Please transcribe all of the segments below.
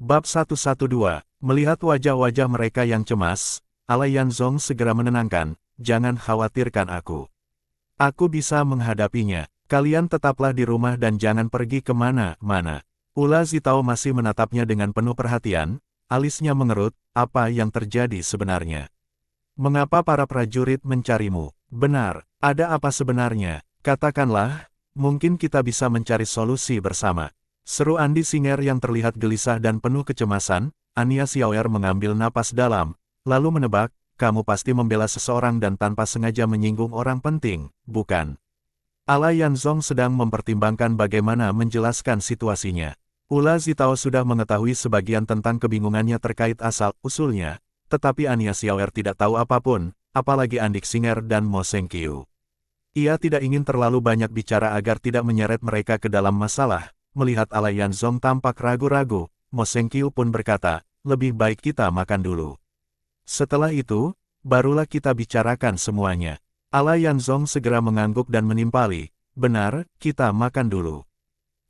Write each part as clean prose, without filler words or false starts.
Bab 112, melihat wajah-wajah mereka yang cemas, Alayan Zong segera menenangkan, jangan khawatirkan aku. Aku bisa menghadapinya, kalian tetaplah di rumah dan jangan pergi kemana-mana. Ula Zitao masih menatapnya dengan penuh perhatian, alisnya mengerut, apa yang terjadi sebenarnya? Mengapa para prajurit mencarimu? Benar, ada apa sebenarnya? Katakanlah, mungkin kita bisa mencari solusi bersama. Seru Andi Singer yang terlihat gelisah dan penuh kecemasan. Ania Xiaoer mengambil napas dalam, lalu menebak, kamu pasti membela seseorang dan tanpa sengaja menyinggung orang penting, bukan? Alayan Zong sedang mempertimbangkan bagaimana menjelaskan situasinya. Ula Zitao sudah mengetahui sebagian tentang kebingungannya terkait asal-usulnya, tetapi Ania Xiaoer tidak tahu apapun, apalagi Andik Singer dan Mo Sengqiu. Ia tidak ingin terlalu banyak bicara agar tidak menyeret mereka ke dalam masalah. Melihat Alayan Zong tampak ragu-ragu, Mo Sengqiu pun berkata, lebih baik kita makan dulu. Setelah itu, barulah kita bicarakan semuanya. Alayan Zong segera mengangguk dan menimpali, benar, kita makan dulu.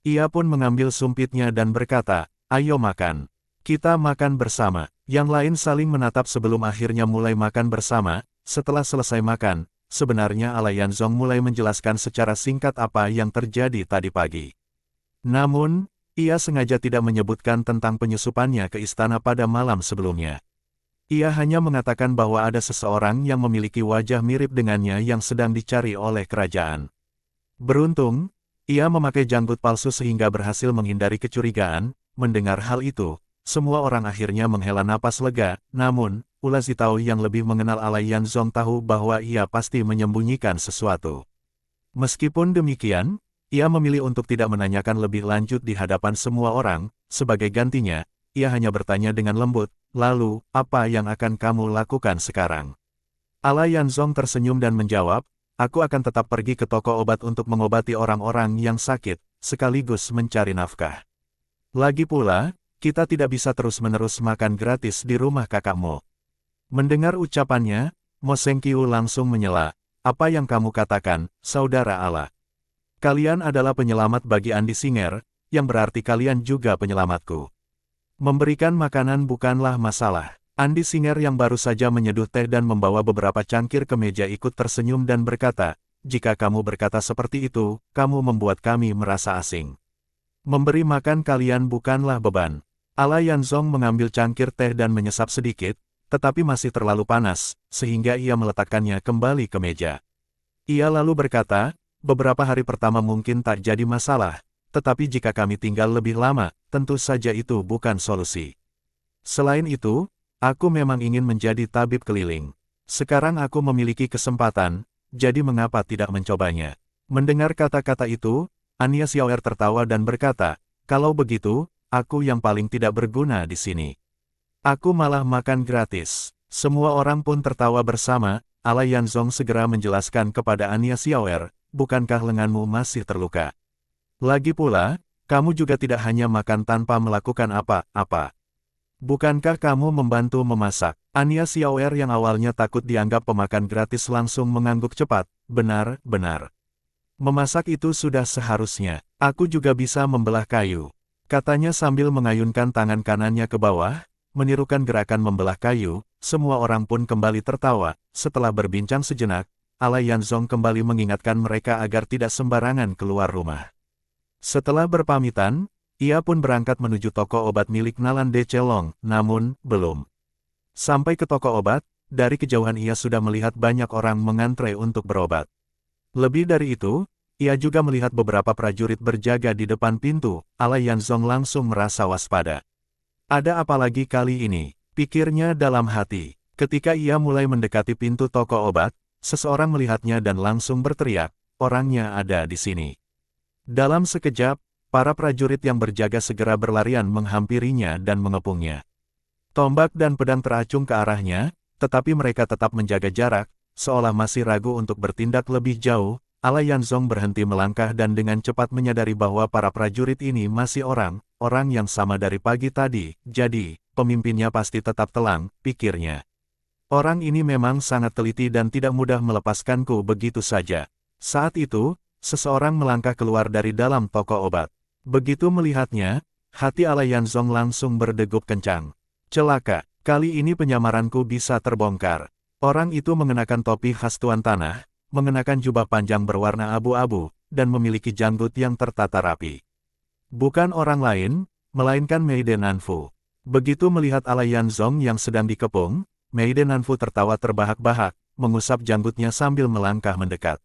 Ia pun mengambil sumpitnya dan berkata, ayo makan. Kita makan bersama. Yang lain saling menatap sebelum akhirnya mulai makan bersama. Setelah selesai makan, sebenarnya Alayan Zong mulai menjelaskan secara singkat apa yang terjadi tadi pagi. Namun, ia sengaja tidak menyebutkan tentang penyusupannya ke istana pada malam sebelumnya. Ia hanya mengatakan bahwa ada seseorang yang memiliki wajah mirip dengannya yang sedang dicari oleh kerajaan. Beruntung, ia memakai janggut palsu sehingga berhasil menghindari kecurigaan. Mendengar hal itu, semua orang akhirnya menghela napas lega, namun, Ula Zitao yang lebih mengenal Alayan Zong tahu bahwa ia pasti menyembunyikan sesuatu. Meskipun demikian, ia memilih untuk tidak menanyakan lebih lanjut di hadapan semua orang. Sebagai gantinya, ia hanya bertanya dengan lembut, lalu, apa yang akan kamu lakukan sekarang? Alayan Zong tersenyum dan menjawab, aku akan tetap pergi ke toko obat untuk mengobati orang-orang yang sakit, sekaligus mencari nafkah. Lagi pula, kita tidak bisa terus-menerus makan gratis di rumah kakakmu. Mendengar ucapannya, Mo Sengqiu langsung menyela, apa yang kamu katakan, saudara Ala? Kalian adalah penyelamat bagi Andi Singer, yang berarti kalian juga penyelamatku. Memberikan makanan bukanlah masalah. Andi Singer yang baru saja menyeduh teh dan membawa beberapa cangkir ke meja ikut tersenyum dan berkata, jika kamu berkata seperti itu, kamu membuat kami merasa asing. Memberi makan kalian bukanlah beban. Alayan Zong mengambil cangkir teh dan menyesap sedikit, tetapi masih terlalu panas, sehingga ia meletakkannya kembali ke meja. Ia lalu berkata, beberapa hari pertama mungkin tak jadi masalah, tetapi jika kami tinggal lebih lama, tentu saja itu bukan solusi. Selain itu, aku memang ingin menjadi tabib keliling. Sekarang aku memiliki kesempatan, jadi mengapa tidak mencobanya? Mendengar kata-kata itu, Ania Xiaoer tertawa dan berkata, kalau begitu, aku yang paling tidak berguna di sini. Aku malah makan gratis. Semua orang pun tertawa bersama. Alayan Zong segera menjelaskan kepada Ania Xiaoer, bukankah lenganmu masih terluka? Lagi pula, kamu juga tidak hanya makan tanpa melakukan apa-apa. Bukankah kamu membantu memasak? Ania Xiaoer yang awalnya takut dianggap pemakan gratis langsung mengangguk cepat, benar. Memasak itu sudah seharusnya. Aku juga bisa membelah kayu. Katanya sambil mengayunkan tangan kanannya ke bawah, menirukan gerakan membelah kayu. Semua orang pun kembali tertawa. Setelah berbincang sejenak, Alayan Zong kembali mengingatkan mereka agar tidak sembarangan keluar rumah. Setelah berpamitan, ia pun berangkat menuju toko obat milik Nalan De Chelong, namun, belum sampai ke toko obat, dari kejauhan ia sudah melihat banyak orang mengantre untuk berobat. Lebih dari itu, ia juga melihat beberapa prajurit berjaga di depan pintu. Alayan Zong langsung merasa waspada. Ada apa lagi kali ini? Pikirnya dalam hati. Ketika ia mulai mendekati pintu toko obat, seseorang melihatnya dan langsung berteriak, orangnya ada di sini. Dalam sekejap, para prajurit yang berjaga segera berlarian menghampirinya dan mengepungnya. Tombak dan pedang teracung ke arahnya, tetapi mereka tetap menjaga jarak, seolah masih ragu untuk bertindak lebih jauh. Alayan Zong berhenti melangkah dan dengan cepat menyadari bahwa para prajurit ini masih orang yang sama dari pagi tadi, jadi, pemimpinnya pasti tetap telang, pikirnya. Orang ini memang sangat teliti dan tidak mudah melepaskanku begitu saja. Saat itu, seseorang melangkah keluar dari dalam toko obat. Begitu melihatnya, Hati Alayanzong langsung berdegup kencang. Celaka, kali ini penyamaranku bisa terbongkar. Orang itu mengenakan topi khas Tuan Tanah, mengenakan jubah panjang berwarna abu-abu, dan memiliki janggut yang tertata rapi. Bukan orang lain, melainkan Maiden Nanfu. Begitu melihat Alayanzong yang sedang dikepung, Maiden Nanfu tertawa terbahak-bahak, mengusap janggutnya sambil melangkah mendekat.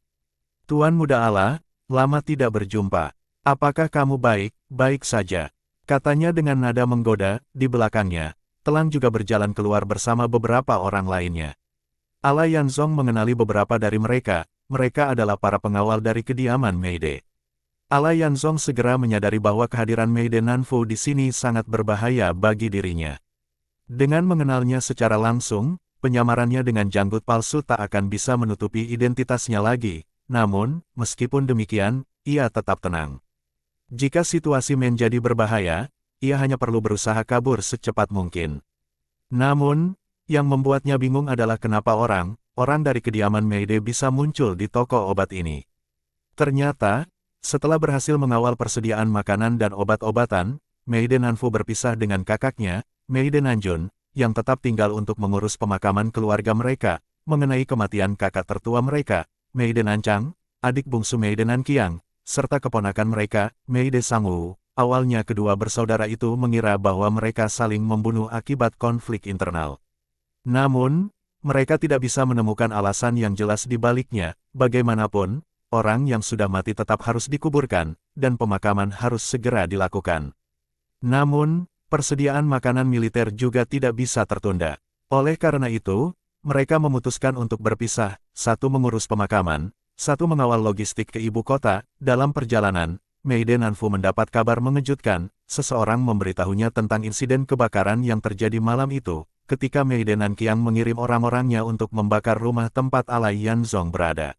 Tuan Muda Ala, lama tidak berjumpa. Apakah kamu baik, baik saja? Katanya dengan nada menggoda, di belakangnya, Telang juga berjalan keluar bersama beberapa orang lainnya. Alayanzong mengenali beberapa dari mereka adalah para pengawal dari kediaman Meide. Alayanzong segera menyadari bahwa kehadiran Maiden Nanfu di sini sangat berbahaya bagi dirinya. Dengan mengenalnya secara langsung, penyamarannya dengan janggut palsu tak akan bisa menutupi identitasnya lagi. Namun, meskipun demikian, ia tetap tenang. Jika situasi menjadi berbahaya, ia hanya perlu berusaha kabur secepat mungkin. Namun, yang membuatnya bingung adalah kenapa orang dari kediaman Meide bisa muncul di toko obat ini. Ternyata, setelah berhasil mengawal persediaan makanan dan obat-obatan, Maiden Nanfu berpisah dengan kakaknya, Maiden Nanjun, yang tetap tinggal untuk mengurus pemakaman keluarga mereka, mengenai kematian kakak tertua mereka, Maiden Nancang, adik bungsu Maiden Nankiang, serta keponakan mereka, Meide Sangwu. Awalnya kedua bersaudara itu mengira bahwa mereka saling membunuh akibat konflik internal. Namun, mereka tidak bisa menemukan alasan yang jelas di baliknya. Bagaimanapun, orang yang sudah mati tetap harus dikuburkan, dan pemakaman harus segera dilakukan. Namun, persediaan makanan militer juga tidak bisa tertunda. Oleh karena itu, mereka memutuskan untuk berpisah, satu mengurus pemakaman, satu mengawal logistik ke ibu kota. Dalam perjalanan, Maiden Nanfu mendapat kabar mengejutkan. Seseorang memberitahunya tentang insiden kebakaran yang terjadi malam itu, ketika Maiden Nankiang mengirim orang-orangnya untuk membakar rumah tempat Alayanzong berada.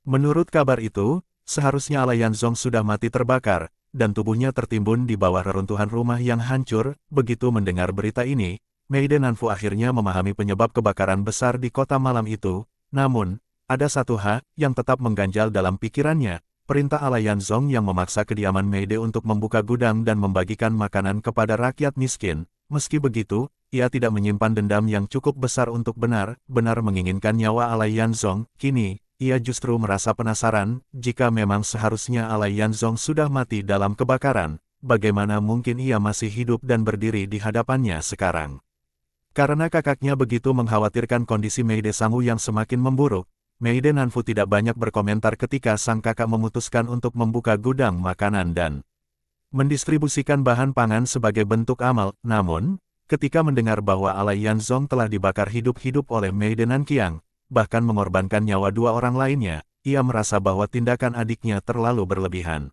Menurut kabar itu, seharusnya Alayanzong sudah mati terbakar, dan tubuhnya tertimbun di bawah reruntuhan rumah yang hancur. Begitu mendengar berita ini, Maiden Nanfu akhirnya memahami penyebab kebakaran besar di kota malam itu. Namun, ada satu hal yang tetap mengganjal dalam pikirannya, perintah Alayanzong yang memaksa kediaman Meide untuk membuka gudang dan membagikan makanan kepada rakyat miskin. Meski begitu, ia tidak menyimpan dendam yang cukup besar untuk benar-benar menginginkan nyawa Alayanzong. Kini, ia justru merasa penasaran, jika memang seharusnya Alayanzong sudah mati dalam kebakaran, bagaimana mungkin ia masih hidup dan berdiri di hadapannya sekarang. Karena kakaknya begitu mengkhawatirkan kondisi Meide Sangwu yang semakin memburuk, Maiden Nanfu tidak banyak berkomentar ketika sang kakak memutuskan untuk membuka gudang makanan dan mendistribusikan bahan pangan sebagai bentuk amal. Namun, ketika mendengar bahwa Alayanzong telah dibakar hidup-hidup oleh Maiden Nankiang, bahkan mengorbankan nyawa dua orang lainnya, ia merasa bahwa tindakan adiknya terlalu berlebihan.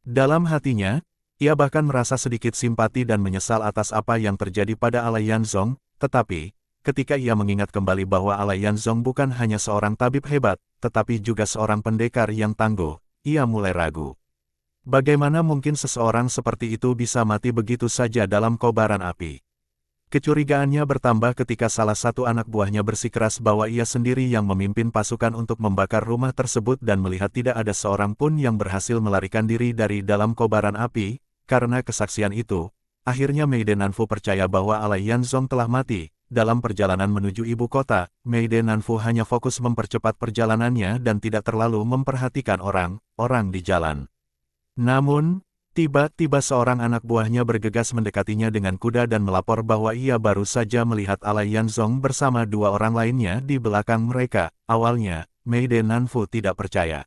Dalam hatinya, ia bahkan merasa sedikit simpati dan menyesal atas apa yang terjadi pada Alayanzong, tetapi, ketika ia mengingat kembali bahwa Alayanzong bukan hanya seorang tabib hebat, tetapi juga seorang pendekar yang tangguh, ia mulai ragu. Bagaimana mungkin seseorang seperti itu bisa mati begitu saja dalam kobaran api? Kecurigaannya bertambah ketika salah satu anak buahnya bersikeras bahwa ia sendiri yang memimpin pasukan untuk membakar rumah tersebut dan melihat tidak ada seorang pun yang berhasil melarikan diri dari dalam kobaran api. Karena kesaksian itu, akhirnya Maiden Nanfu percaya bahwa Alayanzong telah mati. Dalam perjalanan menuju ibu kota, Maiden Nanfu hanya fokus mempercepat perjalanannya dan tidak terlalu memperhatikan orang-orang di jalan. Namun, tiba-tiba seorang anak buahnya bergegas mendekatinya dengan kuda dan melapor bahwa ia baru saja melihat Alayanzong bersama dua orang lainnya di belakang mereka. Awalnya, Maiden Nanfu tidak percaya.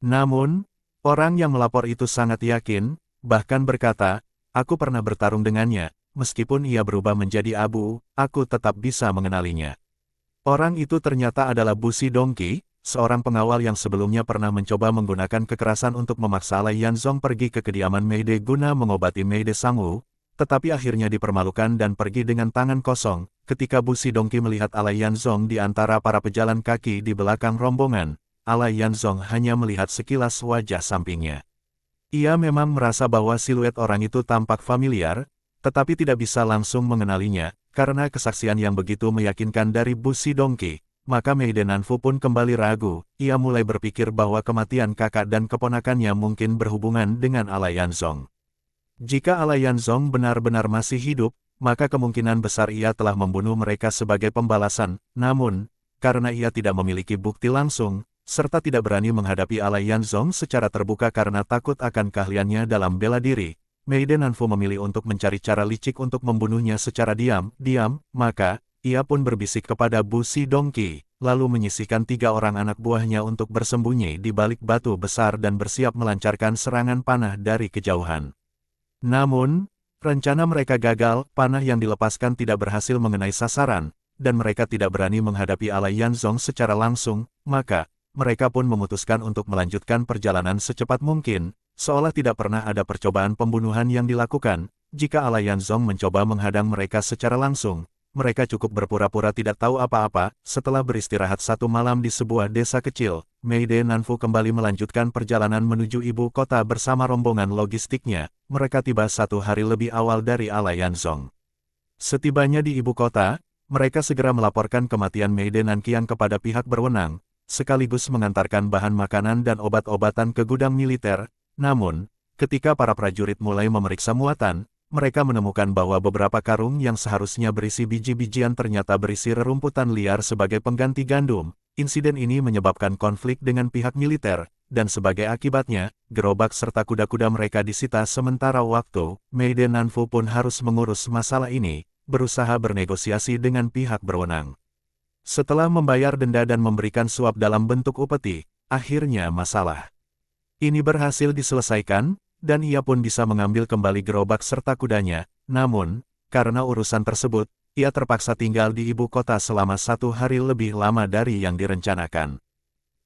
Namun, orang yang melapor itu sangat yakin, bahkan berkata, "Aku pernah bertarung dengannya. Meskipun ia berubah menjadi abu, aku tetap bisa mengenalinya." Orang itu ternyata adalah Busi Dongki, seorang pengawal yang sebelumnya pernah mencoba menggunakan kekerasan untuk memaksa Alayanzong pergi ke kediaman Meide guna mengobati Meide Sangwu, tetapi akhirnya dipermalukan dan pergi dengan tangan kosong. Ketika Busi Dongki melihat Alayanzong di antara para pejalan kaki di belakang rombongan, Alayanzong hanya melihat sekilas wajah sampingnya. Ia memang merasa bahwa siluet orang itu tampak familiar, tetapi tidak bisa langsung mengenalinya. Karena kesaksian yang begitu meyakinkan dari Busi Dongki, maka Maiden Nanfu pun kembali ragu. Ia mulai berpikir bahwa kematian kakak dan keponakannya mungkin berhubungan dengan Alayanzong. Jika Alayan Zong benar-benar masih hidup, maka kemungkinan besar ia telah membunuh mereka sebagai pembalasan. Namun, karena ia tidak memiliki bukti langsung, serta tidak berani menghadapi Alayan Zong secara terbuka karena takut akan keahliannya dalam bela diri, Maiden Nanfu memilih untuk mencari cara licik untuk membunuhnya secara diam-diam, maka, ia pun berbisik kepada Bu Si Dongqi, lalu menyisihkan 3 orang anak buahnya untuk bersembunyi di balik batu besar dan bersiap melancarkan serangan panah dari kejauhan. Namun, rencana mereka gagal, panah yang dilepaskan tidak berhasil mengenai sasaran, dan mereka tidak berani menghadapi Alayan Zong secara langsung, maka, mereka pun memutuskan untuk melanjutkan perjalanan secepat mungkin, seolah tidak pernah ada percobaan pembunuhan yang dilakukan. Jika Alayan Zong mencoba menghadang mereka secara langsung, mereka cukup berpura-pura tidak tahu apa-apa. Setelah beristirahat 1 malam di sebuah desa kecil, Maiden Nanfu kembali melanjutkan perjalanan menuju ibu kota bersama rombongan logistiknya. Mereka tiba 1 hari lebih awal dari Alayan Zong. Setibanya di ibu kota, mereka segera melaporkan kematian Maiden Nanqiang kepada pihak berwenang, sekaligus mengantarkan bahan makanan dan obat-obatan ke gudang militer. Namun, ketika para prajurit mulai memeriksa muatan, mereka menemukan bahwa beberapa karung yang seharusnya berisi biji-bijian ternyata berisi rerumputan liar sebagai pengganti gandum. Insiden ini menyebabkan konflik dengan pihak militer, dan sebagai akibatnya, gerobak serta kuda-kuda mereka disita sementara waktu. Maiden Nanfu pun harus mengurus masalah ini, berusaha bernegosiasi dengan pihak berwenang. Setelah membayar denda dan memberikan suap dalam bentuk upeti, akhirnya masalah ini berhasil diselesaikan, dan ia pun bisa mengambil kembali gerobak serta kudanya. Namun, karena urusan tersebut, ia terpaksa tinggal di ibu kota selama 1 hari lebih lama dari yang direncanakan.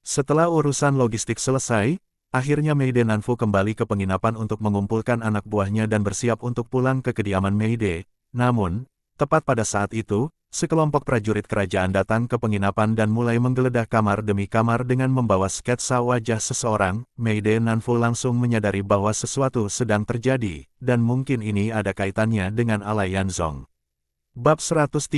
Setelah urusan logistik selesai, akhirnya Maiden Nanfu kembali ke penginapan untuk mengumpulkan anak buahnya dan bersiap untuk pulang ke kediaman Meide. Namun, tepat pada saat itu, sekelompok prajurit kerajaan datang ke penginapan dan mulai menggeledah kamar demi kamar dengan membawa sketsa wajah seseorang. Maiden Nanfu langsung menyadari bahwa sesuatu sedang terjadi, dan mungkin ini ada kaitannya dengan Alayan Zong. Bab 113.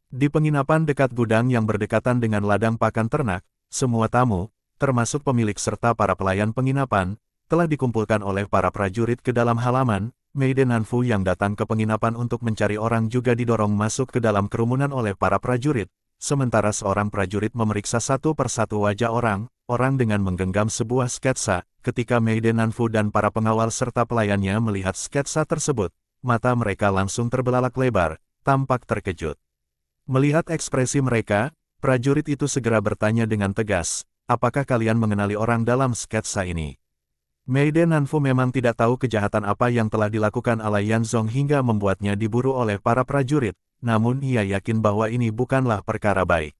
Di penginapan dekat gudang yang berdekatan dengan ladang pakan ternak, semua tamu, termasuk pemilik serta para pelayan penginapan, telah dikumpulkan oleh para prajurit ke dalam halaman. Maiden Nanfu yang datang ke penginapan untuk mencari orang juga didorong masuk ke dalam kerumunan oleh para prajurit, sementara seorang prajurit memeriksa satu persatu wajah orang dengan menggenggam sebuah sketsa. Ketika Maiden Nanfu dan para pengawal serta pelayannya melihat sketsa tersebut, mata mereka langsung terbelalak lebar, tampak terkejut. Melihat ekspresi mereka, prajurit itu segera bertanya dengan tegas, "Apakah kalian mengenali orang dalam sketsa ini?" Maiden Nanfu memang tidak tahu kejahatan apa yang telah dilakukan Alayan Zong hingga membuatnya diburu oleh para prajurit, namun ia yakin bahwa ini bukanlah perkara baik.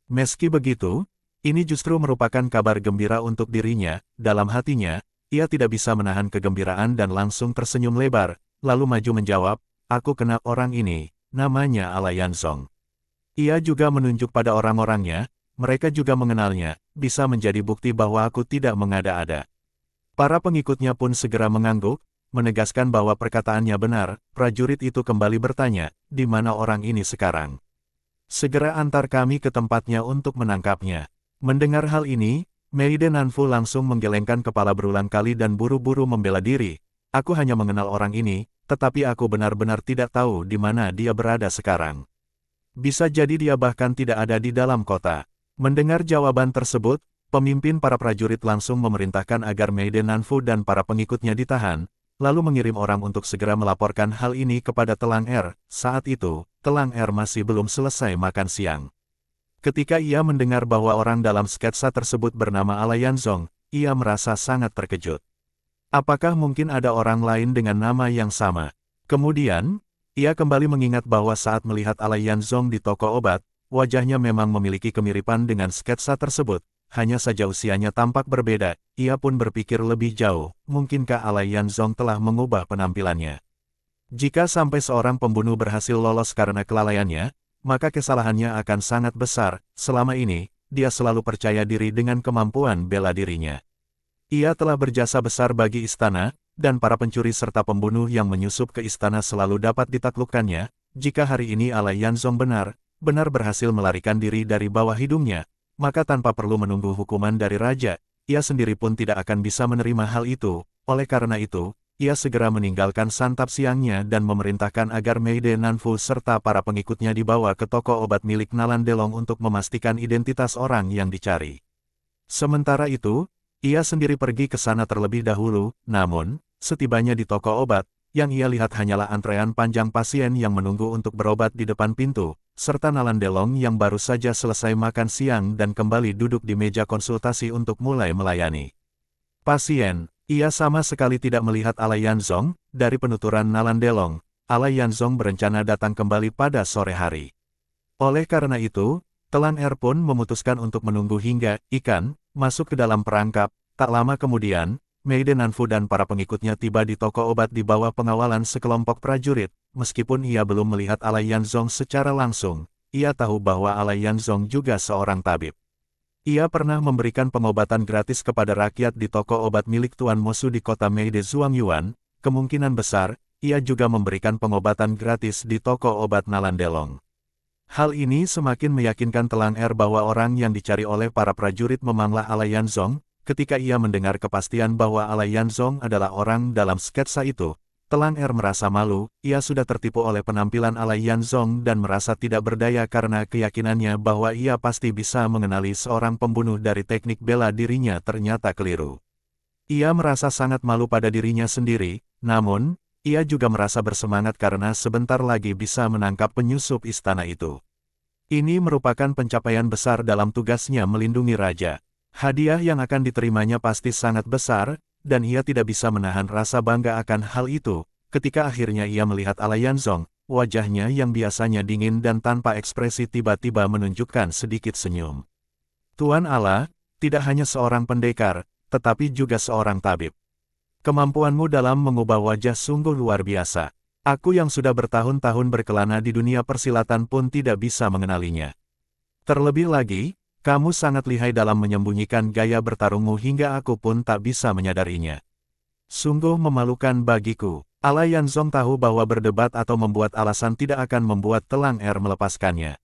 Meski begitu, ini justru merupakan kabar gembira untuk dirinya. Dalam hatinya, ia tidak bisa menahan kegembiraan dan langsung tersenyum lebar, lalu maju menjawab, "Aku kenal orang ini, namanya Alayan Zong." Ia juga menunjuk pada orang-orangnya, mereka juga mengenalnya, bisa menjadi bukti bahwa aku tidak mengada-ada. Para pengikutnya pun segera mengangguk, menegaskan bahwa perkataannya benar. Prajurit itu kembali bertanya, "Di mana orang ini sekarang? Segera antar kami ke tempatnya untuk menangkapnya." Mendengar hal ini, Maiden Nanfu langsung menggelengkan kepala berulang kali dan buru-buru membela diri. "Aku hanya mengenal orang ini, tetapi aku benar-benar tidak tahu di mana dia berada sekarang. Bisa jadi dia bahkan tidak ada di dalam kota." Mendengar jawaban tersebut, pemimpin para prajurit langsung memerintahkan agar Maiden Nanfu dan para pengikutnya ditahan, lalu mengirim orang untuk segera melaporkan hal ini kepada Telang Er. Saat itu, Telang Er masih belum selesai makan siang. Ketika ia mendengar bahwa orang dalam sketsa tersebut bernama Alayan Zong, ia merasa sangat terkejut. Apakah mungkin ada orang lain dengan nama yang sama? Kemudian, ia kembali mengingat bahwa saat melihat Alayan Zong di toko obat, wajahnya memang memiliki kemiripan dengan sketsa tersebut. Hanya saja usianya tampak berbeda. Ia pun berpikir lebih jauh, mungkinkah Alayan Zong telah mengubah penampilannya? Jika sampai seorang pembunuh berhasil lolos karena kelalaiannya, maka kesalahannya akan sangat besar. Selama ini, dia selalu percaya diri dengan kemampuan bela dirinya. Ia telah berjasa besar bagi istana, dan para pencuri serta pembunuh yang menyusup ke istana selalu dapat ditaklukkannya. Jika hari ini Alayan Zong benar berhasil melarikan diri dari bawah hidungnya, maka tanpa perlu menunggu hukuman dari raja, ia sendiri pun tidak akan bisa menerima hal itu. Oleh karena itu, ia segera meninggalkan santap siangnya dan memerintahkan agar Meide Nanfu serta para pengikutnya dibawa ke toko obat milik Nalan Delong untuk memastikan identitas orang yang dicari. Sementara itu, ia sendiri pergi ke sana terlebih dahulu, namun, setibanya di toko obat, yang ia lihat hanyalah antrean panjang pasien yang menunggu untuk berobat di depan pintu, serta Nalan Delong yang baru saja selesai makan siang dan kembali duduk di meja konsultasi untuk mulai melayani pasien. Ia sama sekali tidak melihat Alai Yanzong. Dari penuturan Nalan Delong, Alai Yanzong berencana datang kembali pada sore hari. Oleh karena itu, Telang Er pun memutuskan untuk menunggu hingga ikan masuk ke dalam perangkap. Tak lama kemudian, Meide Nanfu dan para pengikutnya tiba di toko obat di bawah pengawalan sekelompok prajurit. Meskipun ia belum melihat Alai Yanzong secara langsung, ia tahu bahwa Alai Yanzong juga seorang tabib. Ia pernah memberikan pengobatan gratis kepada rakyat di toko obat milik Tuan Mosu di kota Meide Zhuangyuan. Kemungkinan besar, ia juga memberikan pengobatan gratis di toko obat Nalan Delong. Hal ini semakin meyakinkan Telang Er bahwa orang yang dicari oleh para prajurit memanglah Alai Yanzong. Ketika ia mendengar kepastian bahwa Alai Yanzong adalah orang dalam sketsa itu, Telang Er merasa malu. Ia sudah tertipu oleh penampilan Alai Yanzong dan merasa tidak berdaya karena keyakinannya bahwa ia pasti bisa mengenali seorang pembunuh dari teknik bela dirinya ternyata keliru. Ia merasa sangat malu pada dirinya sendiri, namun, ia juga merasa bersemangat karena sebentar lagi bisa menangkap penyusup istana itu. Ini merupakan pencapaian besar dalam tugasnya melindungi raja. Hadiah yang akan diterimanya pasti sangat besar, dan ia tidak bisa menahan rasa bangga akan hal itu. Ketika akhirnya ia melihat Alai Yanzong, wajahnya yang biasanya dingin dan tanpa ekspresi tiba-tiba menunjukkan sedikit senyum. Tuan Allah, tidak hanya seorang pendekar, tetapi juga seorang tabib. Kemampuanmu dalam mengubah wajah sungguh luar biasa. Aku yang sudah bertahun-tahun berkelana di dunia persilatan pun tidak bisa mengenalinya. Terlebih lagi, kamu sangat lihai dalam menyembunyikan gaya bertarungmu hingga aku pun tak bisa menyadarinya. Sungguh memalukan bagiku. Alai Yanzong tahu bahwa berdebat atau membuat alasan tidak akan membuat Telang Er melepaskannya.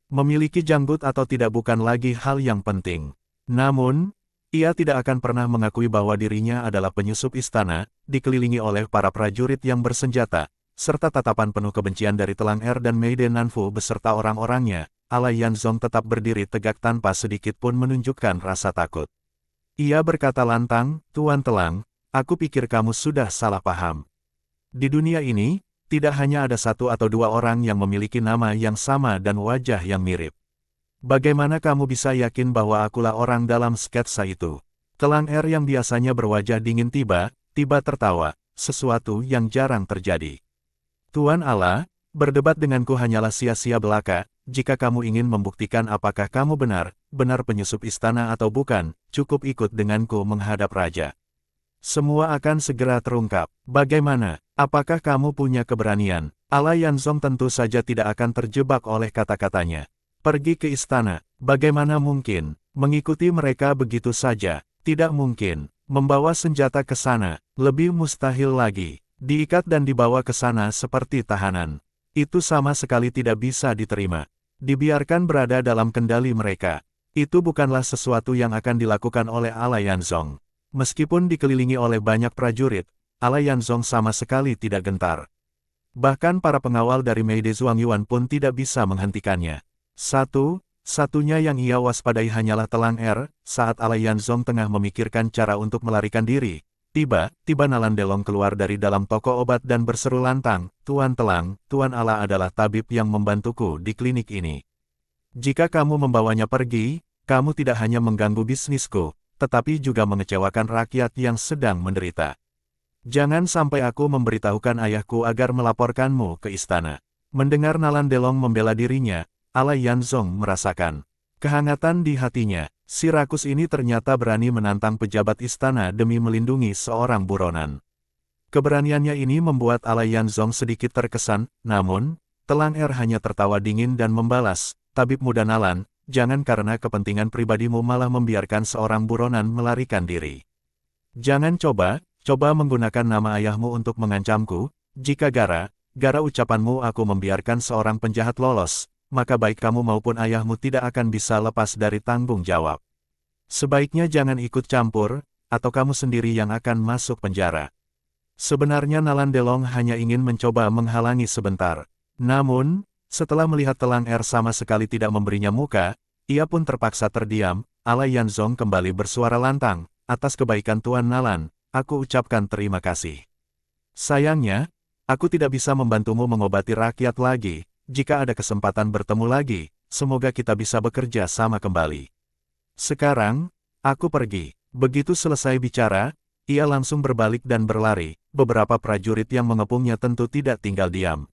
Memiliki janggut atau tidak bukan lagi hal yang penting. Namun, ia tidak akan pernah mengakui bahwa dirinya adalah penyusup istana, dikelilingi oleh para prajurit yang bersenjata, serta tatapan penuh kebencian dari Telang Er dan Meide Nanfu beserta orang-orangnya. Alai Yanzong tetap berdiri tegak tanpa sedikit pun menunjukkan rasa takut. Ia berkata lantang, Tuan Telang, aku pikir kamu sudah salah paham. Di dunia ini, tidak hanya ada satu atau dua orang yang memiliki nama yang sama dan wajah yang mirip. Bagaimana kamu bisa yakin bahwa akulah orang dalam sketsa itu? Telang Er yang biasanya berwajah dingin tiba-tiba tertawa, sesuatu yang jarang terjadi. Tuan Allah, berdebat denganku hanyalah sia-sia belaka. Jika kamu ingin membuktikan apakah kamu benar penyusup istana atau bukan, cukup ikut denganku menghadap raja. Semua akan segera terungkap. Bagaimana? Apakah kamu punya keberanian? Alai Yanzong tentu saja tidak akan terjebak oleh kata-katanya. Pergi ke istana. Bagaimana mungkin? Mengikuti mereka begitu saja. Tidak mungkin. Membawa senjata ke sana. Lebih mustahil lagi. Diikat dan dibawa ke sana seperti tahanan. Itu sama sekali tidak bisa diterima. Dibiarkan berada dalam kendali mereka. Itu bukanlah sesuatu yang akan dilakukan oleh Alai Yanzong. Meskipun dikelilingi oleh banyak prajurit, Alai Yanzong sama sekali tidak gentar. Bahkan para pengawal dari Meide Zhuangyuan pun tidak bisa menghentikannya. Satu-satunya yang ia waspadai hanyalah Telang Er. Saat Alai Yanzong tengah memikirkan cara untuk melarikan diri, tiba-tiba Nalan Delong keluar dari dalam toko obat dan berseru lantang, Tuan Telang, Tuan Allah adalah tabib yang membantuku di klinik ini. Jika kamu membawanya pergi, kamu tidak hanya mengganggu bisnisku, tetapi juga mengecewakan rakyat yang sedang menderita. Jangan sampai aku memberitahukan ayahku agar melaporkanmu ke istana. Mendengar Nalan Delong membela dirinya, Alai Yanzong merasakan kehangatan di hatinya. Si rakus ini ternyata berani menantang pejabat istana demi melindungi seorang buronan. Keberaniannya ini membuat Alai Yanzong sedikit terkesan, namun, Telang Er hanya tertawa dingin dan membalas, Tabib muda Nalan, jangan karena kepentingan pribadimu malah membiarkan seorang buronan melarikan diri. Jangan coba menggunakan nama ayahmu untuk mengancamku. Jika gara ucapanmu aku membiarkan seorang penjahat lolos, maka baik kamu maupun ayahmu tidak akan bisa lepas dari tanggung jawab. Sebaiknya jangan ikut campur, atau kamu sendiri yang akan masuk penjara. Sebenarnya Nalan Delong hanya ingin mencoba menghalangi sebentar. Namun, setelah melihat Telang Er sama sekali tidak memberinya muka, ia pun terpaksa terdiam. Ala Yanzong kembali bersuara lantang, "Atas kebaikan Tuan Nalan, aku ucapkan terima kasih. Sayangnya, aku tidak bisa membantumu mengobati rakyat lagi. Jika ada kesempatan bertemu lagi, semoga kita bisa bekerja sama kembali. Sekarang, aku pergi." Begitu selesai bicara, ia langsung berbalik dan berlari. Beberapa prajurit yang mengepungnya tentu tidak tinggal diam.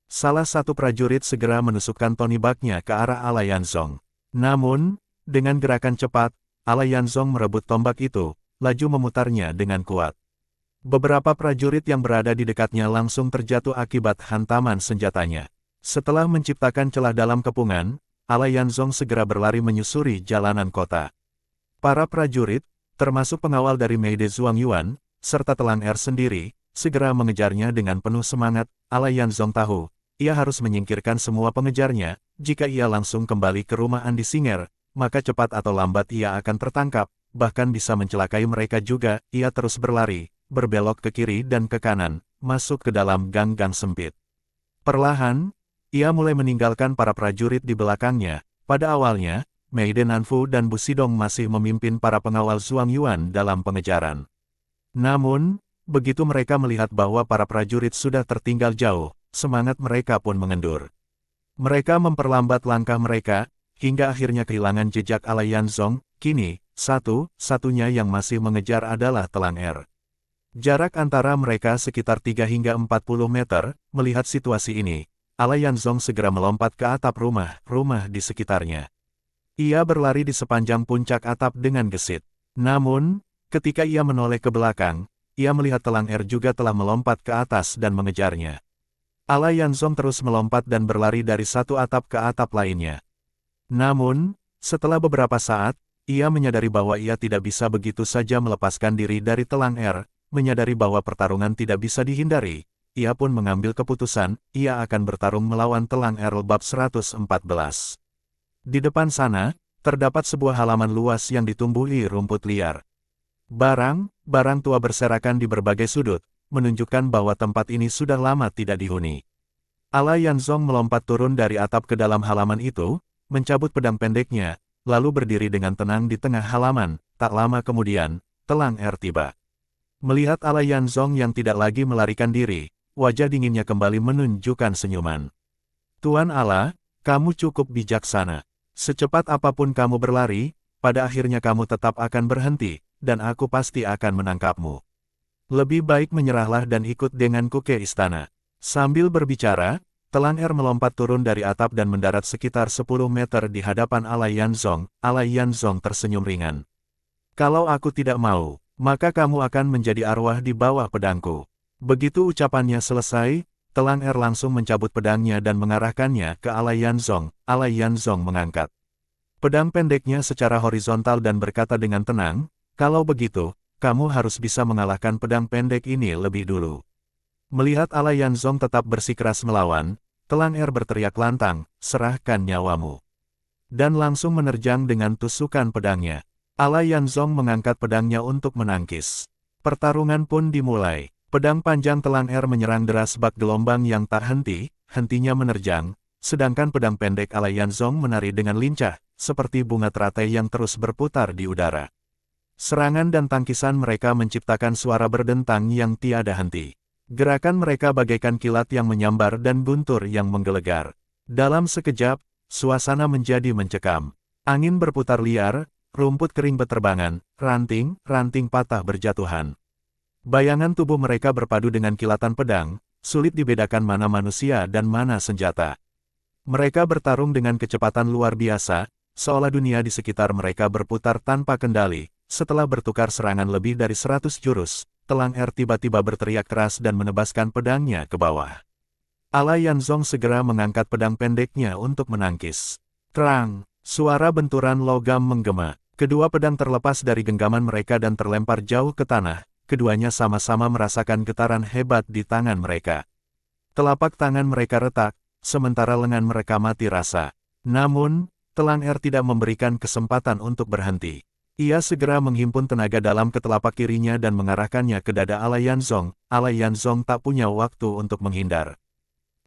Salah satu prajurit segera menusukkan tombaknya ke arah Ala Yanzong. Namun, dengan gerakan cepat, Ala Yanzong merebut tombak itu, laju memutarnya dengan kuat. Beberapa prajurit yang berada di dekatnya langsung terjatuh akibat hantaman senjatanya. Setelah menciptakan celah dalam kepungan, Ala Yanzong segera berlari menyusuri jalanan kota. Para prajurit, termasuk pengawal dari Meide Zhuangyuan, serta Telang Er sendiri, segera mengejarnya dengan penuh semangat. Ala Yanzong tahu, ia harus menyingkirkan semua pengejarnya. Jika ia langsung kembali ke rumah Andi Singer, maka cepat atau lambat ia akan tertangkap, bahkan bisa mencelakai mereka juga. Ia terus berlari, berbelok ke kiri dan ke kanan, masuk ke dalam gang-gang sempit. Perlahan, ia mulai meninggalkan para prajurit di belakangnya. Pada awalnya, Meide Nanfu dan Bu Sidong masih memimpin para pengawal Zhuangyuan dalam pengejaran. Namun, begitu mereka melihat bahwa para prajurit sudah tertinggal jauh, semangat mereka pun mengendur. Mereka memperlambat langkah mereka, hingga akhirnya kehilangan jejak Ala Yanzong. Kini, satu-satunya yang masih mengejar adalah Telang Er. Jarak antara mereka sekitar 3 hingga 40 meter. Melihat situasi ini, Ala Yanzong segera melompat ke atap rumah di sekitarnya. Ia berlari di sepanjang puncak atap dengan gesit. Namun, ketika ia menoleh ke belakang, ia melihat Telang Er juga telah melompat ke atas dan mengejarnya. Ala Yanzong terus melompat dan berlari dari satu atap ke atap lainnya. Namun, setelah beberapa saat, ia menyadari bahwa ia tidak bisa begitu saja melepaskan diri dari Telang Er. Menyadari bahwa pertarungan tidak bisa dihindari, ia pun mengambil keputusan, ia akan bertarung melawan Telang Er. Bab 114. Di depan sana, terdapat sebuah halaman luas yang ditumbuhi rumput liar. Barang tua berserakan di berbagai sudut, menunjukkan bahwa tempat ini sudah lama tidak dihuni. Ala Yanzong melompat turun dari atap ke dalam halaman itu, mencabut pedang pendeknya, lalu berdiri dengan tenang di tengah halaman. Tak lama kemudian, Telang Er tiba. Melihat Ala Yanzong yang tidak lagi melarikan diri, wajah dinginnya kembali menunjukkan senyuman. "Tuan Ala, kamu cukup bijaksana. Secepat apapun kamu berlari, pada akhirnya kamu tetap akan berhenti, dan aku pasti akan menangkapmu. Lebih baik menyerahlah dan ikut denganku ke istana." Sambil berbicara, Telang Er melompat turun dari atap dan mendarat sekitar 10 meter di hadapan Ala Yanzong. Ala Yanzong tersenyum ringan. "Kalau aku tidak mau, maka kamu akan menjadi arwah di bawah pedangku." Begitu ucapannya selesai, Telang Er langsung mencabut pedangnya dan mengarahkannya ke Ala Yanzong. Ala Yanzong mengangkat pedang pendeknya secara horizontal dan berkata dengan tenang, "Kalau begitu, kamu harus bisa mengalahkan pedang pendek ini lebih dulu." Melihat Ala Yanzong tetap bersikeras melawan, Telang Er berteriak lantang, "Serahkan nyawamu." Dan langsung menerjang dengan tusukan pedangnya. Ala Yanzong mengangkat pedangnya untuk menangkis. Pertarungan pun dimulai. Pedang panjang Telang Er menyerang deras bak gelombang yang tak hentinya menerjang, sedangkan pedang pendek Ala Yanzong menari dengan lincah, seperti bunga teratai yang terus berputar di udara. Serangan dan tangkisan mereka menciptakan suara berdentang yang tiada henti. Gerakan mereka bagaikan kilat yang menyambar dan guntur yang menggelegar. Dalam sekejap, suasana menjadi mencekam. Angin berputar liar, rumput kering beterbangan, ranting patah berjatuhan. Bayangan tubuh mereka berpadu dengan kilatan pedang, sulit dibedakan mana manusia dan mana senjata. Mereka bertarung dengan kecepatan luar biasa, seolah dunia di sekitar mereka berputar tanpa kendali. Setelah bertukar serangan lebih dari 100 jurus, Telang Er tiba-tiba berteriak keras dan menebaskan pedangnya ke bawah. Ala Yanzong segera mengangkat pedang pendeknya untuk menangkis. Terang, suara benturan logam menggema. Kedua pedang terlepas dari genggaman mereka dan terlempar jauh ke tanah. Keduanya sama-sama merasakan getaran hebat di tangan mereka. Telapak tangan mereka retak, sementara lengan mereka mati rasa. Namun, Telang Er tidak memberikan kesempatan untuk berhenti. Ia segera menghimpun tenaga dalam ke telapak kirinya dan mengarahkannya ke dada Alayanzong. Alayanzong tak punya waktu untuk menghindar.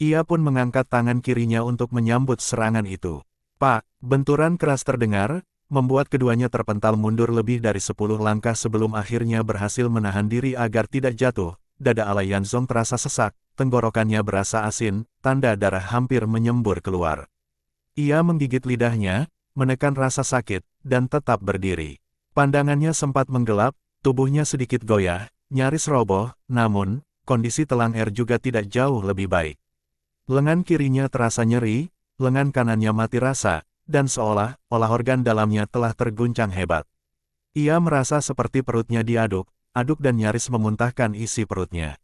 Ia pun mengangkat tangan kirinya untuk menyambut serangan itu. Pak, benturan keras terdengar, membuat keduanya terpental mundur lebih dari 10 langkah sebelum akhirnya berhasil menahan diri agar tidak jatuh. Dada Alayanzong terasa sesak, tenggorokannya berasa asin, tanda darah hampir menyembur keluar. Ia menggigit lidahnya, menekan rasa sakit, dan tetap berdiri. Pandangannya sempat menggelap, tubuhnya sedikit goyah, nyaris roboh, namun, kondisi Telang Er juga tidak jauh lebih baik. Lengan kirinya terasa nyeri, lengan kanannya mati rasa, dan seolah-olah organ dalamnya telah terguncang hebat. Ia merasa seperti perutnya diaduk, dan nyaris memuntahkan isi perutnya.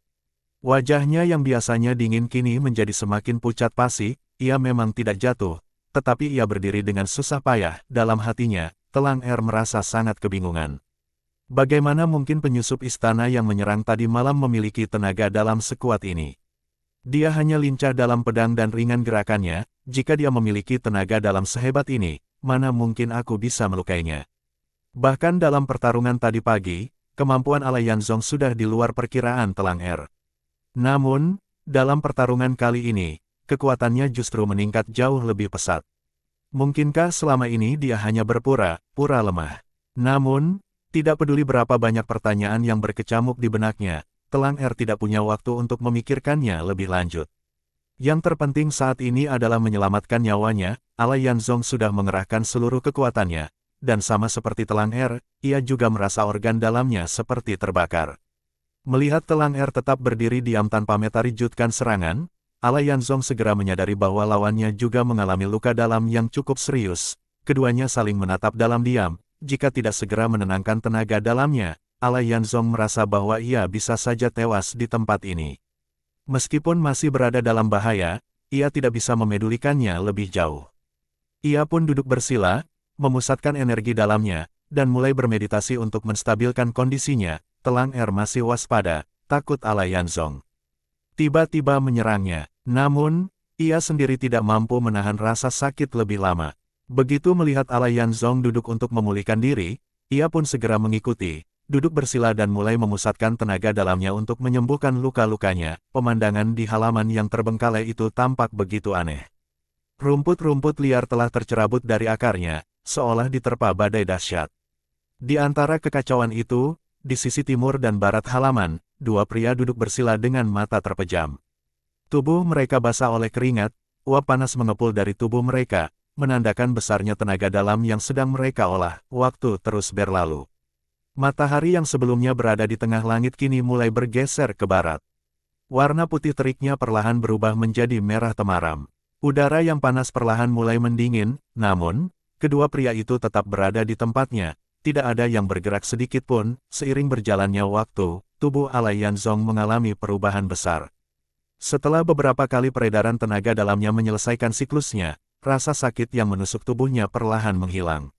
Wajahnya yang biasanya dingin kini menjadi semakin pucat pasi. Ia memang tidak jatuh, tetapi ia berdiri dengan susah payah. Dalam hatinya, Telang Er merasa sangat kebingungan. Bagaimana mungkin penyusup istana yang menyerang tadi malam memiliki tenaga dalam sekuat ini? Dia hanya lincah dalam pedang dan ringan gerakannya. Jika dia memiliki tenaga dalam sehebat ini, mana mungkin aku bisa melukainya? Bahkan dalam pertarungan tadi pagi, kemampuan Alayanzong sudah di luar perkiraan Telang Er. Namun, dalam pertarungan kali ini, kekuatannya justru meningkat jauh lebih pesat. Mungkinkah selama ini dia hanya berpura-pura lemah? Namun, tidak peduli berapa banyak pertanyaan yang berkecamuk di benaknya, Telang Er tidak punya waktu untuk memikirkannya lebih lanjut. Yang terpenting saat ini adalah menyelamatkan nyawanya. Alayanzong sudah mengerahkan seluruh kekuatannya, dan sama seperti Telang Er, ia juga merasa organ dalamnya seperti terbakar. Melihat Telang Er tetap berdiri diam tanpa metarijutkan serangan, Alayanzong segera menyadari bahwa lawannya juga mengalami luka dalam yang cukup serius. Keduanya saling menatap dalam diam. Jika tidak segera menenangkan tenaga dalamnya, Alayanzong merasa bahwa ia bisa saja tewas di tempat ini. Meskipun masih berada dalam bahaya, ia tidak bisa memedulikannya lebih jauh. Ia pun duduk bersila, memusatkan energi dalamnya, dan mulai bermeditasi untuk menstabilkan kondisinya. Telang Er masih waspada, takut Alayanzong tiba-tiba menyerangnya. Namun, ia sendiri tidak mampu menahan rasa sakit lebih lama. Begitu melihat Alayanzong duduk untuk memulihkan diri, ia pun segera mengikuti, duduk bersila dan mulai memusatkan tenaga dalamnya untuk menyembuhkan luka-lukanya. Pemandangan di halaman yang terbengkalai itu tampak begitu aneh. Rumput-rumput liar telah tercerabut dari akarnya, seolah diterpa badai dahsyat. Di antara kekacauan itu, di sisi timur dan barat halaman, dua pria duduk bersila dengan mata terpejam. Tubuh mereka basah oleh keringat, uap panas mengepul dari tubuh mereka, menandakan besarnya tenaga dalam yang sedang mereka olah. Waktu terus berlalu. Matahari yang sebelumnya berada di tengah langit kini mulai bergeser ke barat. Warna putih teriknya perlahan berubah menjadi merah temaram. Udara yang panas perlahan mulai mendingin, namun, kedua pria itu tetap berada di tempatnya. Tidak ada yang bergerak sedikit pun. Seiring berjalannya waktu, tubuh Alayanzong mengalami perubahan besar. Setelah beberapa kali peredaran tenaga dalamnya menyelesaikan siklusnya, rasa sakit yang menusuk tubuhnya perlahan menghilang.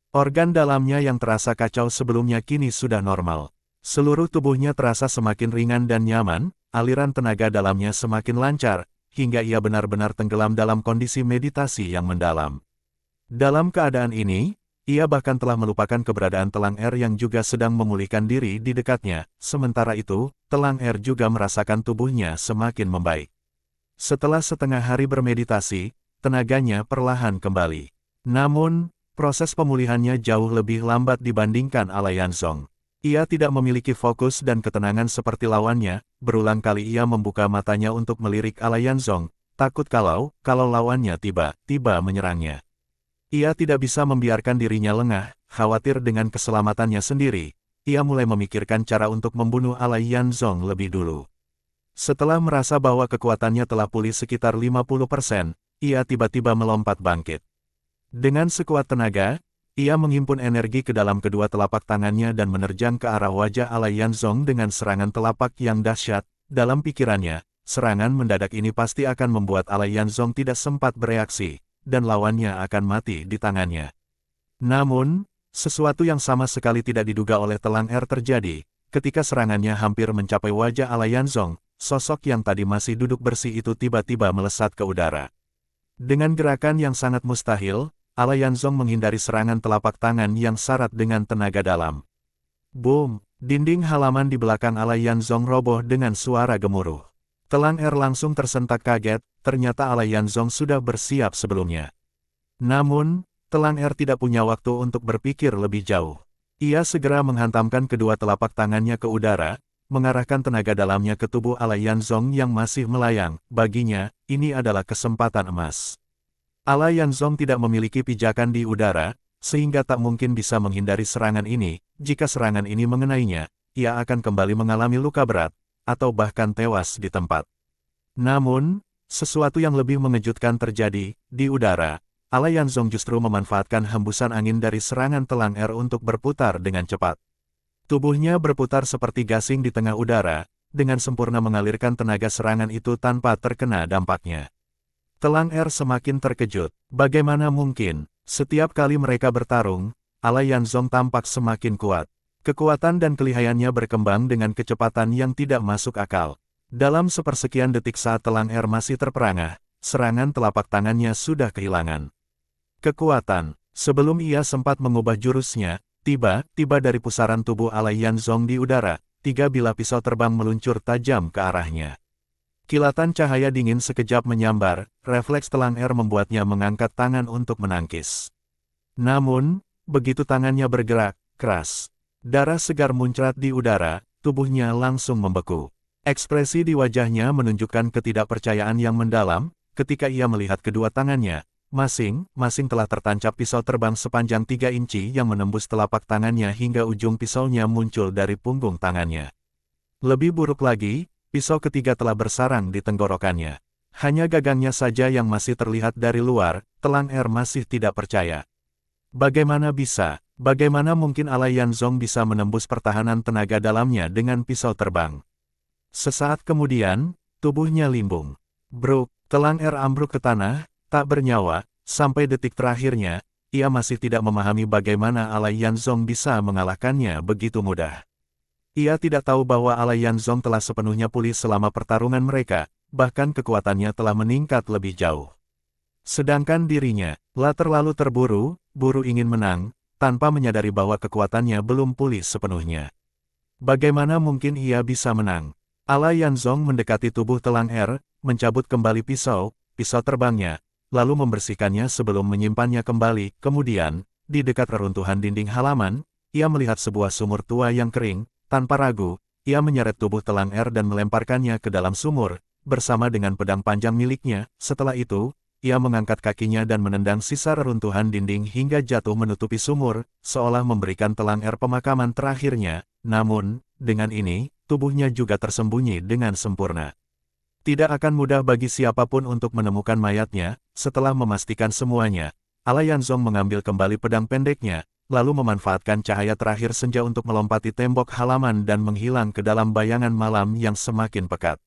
Organ dalamnya yang terasa kacau sebelumnya kini sudah normal. Seluruh tubuhnya terasa semakin ringan dan nyaman, aliran tenaga dalamnya semakin lancar, hingga ia benar-benar tenggelam dalam kondisi meditasi yang mendalam. Dalam keadaan ini, ia bahkan telah melupakan keberadaan Telang Er yang juga sedang memulihkan diri di dekatnya. Sementara itu, Telang Er juga merasakan tubuhnya semakin membaik. Setelah setengah hari bermeditasi, tenaganya perlahan kembali. Namun, proses pemulihannya jauh lebih lambat dibandingkan Alayanzong. Ia tidak memiliki fokus dan ketenangan seperti lawannya. Berulang kali ia membuka matanya untuk melirik Alayanzong, takut kalau lawannya tiba-tiba menyerangnya. Ia tidak bisa membiarkan dirinya lengah, khawatir dengan keselamatannya sendiri. Ia mulai memikirkan cara untuk membunuh Alayanzong lebih dulu. Setelah merasa bahwa kekuatannya telah pulih sekitar 50%, ia tiba-tiba melompat bangkit. Dengan sekuat tenaga, ia menghimpun energi ke dalam kedua telapak tangannya dan menerjang ke arah wajah Alayanzong dengan serangan telapak yang dahsyat. Dalam pikirannya, serangan mendadak ini pasti akan membuat Alayanzong tidak sempat bereaksi, dan lawannya akan mati di tangannya. Namun, sesuatu yang sama sekali tidak diduga oleh Telang Er terjadi. Ketika serangannya hampir mencapai wajah Alayanzong, sosok yang tadi masih duduk bersih itu tiba-tiba melesat ke udara. Dengan gerakan yang sangat mustahil, Alayanzong menghindari serangan telapak tangan yang syarat dengan tenaga dalam. Boom! Dinding halaman di belakang Alayanzong roboh dengan suara gemuruh. Telang Er langsung tersentak kaget, ternyata Alayanzong sudah bersiap sebelumnya. Namun, Telang Er tidak punya waktu untuk berpikir lebih jauh. Ia segera menghantamkan kedua telapak tangannya ke udara, mengarahkan tenaga dalamnya ke tubuh Alayanzong yang masih melayang. Baginya, ini adalah kesempatan emas. Alayanzong tidak memiliki pijakan di udara, sehingga tak mungkin bisa menghindari serangan ini. Jika serangan ini mengenainya, ia akan kembali mengalami luka berat, atau bahkan tewas di tempat. Namun, sesuatu yang lebih mengejutkan terjadi. Di udara, Alayanzong justru memanfaatkan hembusan angin dari serangan Telang Er untuk berputar dengan cepat. Tubuhnya berputar seperti gasing di tengah udara, dengan sempurna mengalirkan tenaga serangan itu tanpa terkena dampaknya. Telang Er semakin terkejut. Bagaimana mungkin, setiap kali mereka bertarung, Alayanzong tampak semakin kuat. Kekuatan dan kelihayannya berkembang dengan kecepatan yang tidak masuk akal. Dalam sepersekian detik saat Telang Er masih terperangah, serangan telapak tangannya sudah kehilangan kekuatan. Sebelum ia sempat mengubah jurusnya, tiba-tiba dari pusaran tubuh Alayanzong di udara, 3 bilah pisau terbang meluncur tajam ke arahnya. Kilatan cahaya dingin sekejap menyambar, refleks Telang Er membuatnya mengangkat tangan untuk menangkis. Namun, begitu tangannya bergerak, keras. Darah segar muncrat di udara, tubuhnya langsung membeku. Ekspresi di wajahnya menunjukkan ketidakpercayaan yang mendalam, ketika ia melihat kedua tangannya. Masing-masing telah tertancap pisau terbang sepanjang 3 inci yang menembus telapak tangannya hingga ujung pisaunya muncul dari punggung tangannya. Lebih buruk lagi, pisau ketiga telah bersarang di tenggorokannya. Hanya gagangnya saja yang masih terlihat dari luar. Telang Er masih tidak percaya. Bagaimana bisa? Bagaimana mungkin Alayanzong bisa menembus pertahanan tenaga dalamnya dengan pisau terbang? Sesaat kemudian, tubuhnya limbung. Bruk! Telang Er ambruk ke tanah, tak bernyawa. Sampai detik terakhirnya, ia masih tidak memahami bagaimana Alayanzong bisa mengalahkannya begitu mudah. Ia tidak tahu bahwa Alayanzong telah sepenuhnya pulih selama pertarungan mereka, bahkan kekuatannya telah meningkat lebih jauh. Sedangkan dirinya, terlalu terburu-buru ingin menang, tanpa menyadari bahwa kekuatannya belum pulih sepenuhnya. Bagaimana mungkin ia bisa menang? Alayanzong mendekati tubuh Telang Er, mencabut kembali pisau terbangnya, lalu membersihkannya sebelum menyimpannya kembali. Kemudian, di dekat reruntuhan dinding halaman, ia melihat sebuah sumur tua yang kering. Tanpa ragu, ia menyeret tubuh Telang Er dan melemparkannya ke dalam sumur, bersama dengan pedang panjang miliknya. Setelah itu, ia mengangkat kakinya dan menendang sisa reruntuhan dinding hingga jatuh menutupi sumur, seolah memberikan Telang Er pemakaman terakhirnya. Namun, dengan ini, tubuhnya juga tersembunyi dengan sempurna. Tidak akan mudah bagi siapapun untuk menemukan mayatnya. Setelah memastikan semuanya, Alayanzong mengambil kembali pedang pendeknya, lalu memanfaatkan cahaya terakhir senja untuk melompati tembok halaman dan menghilang ke dalam bayangan malam yang semakin pekat.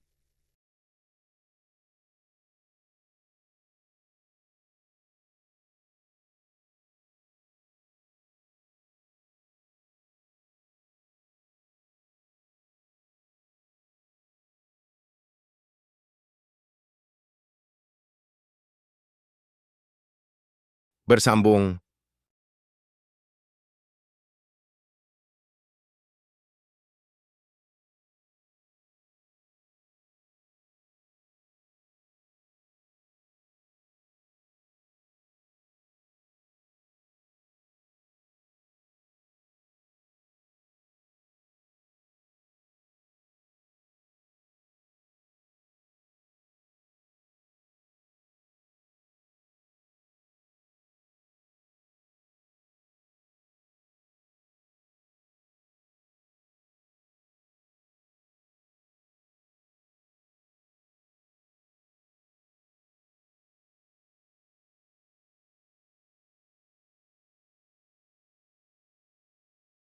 Bersambung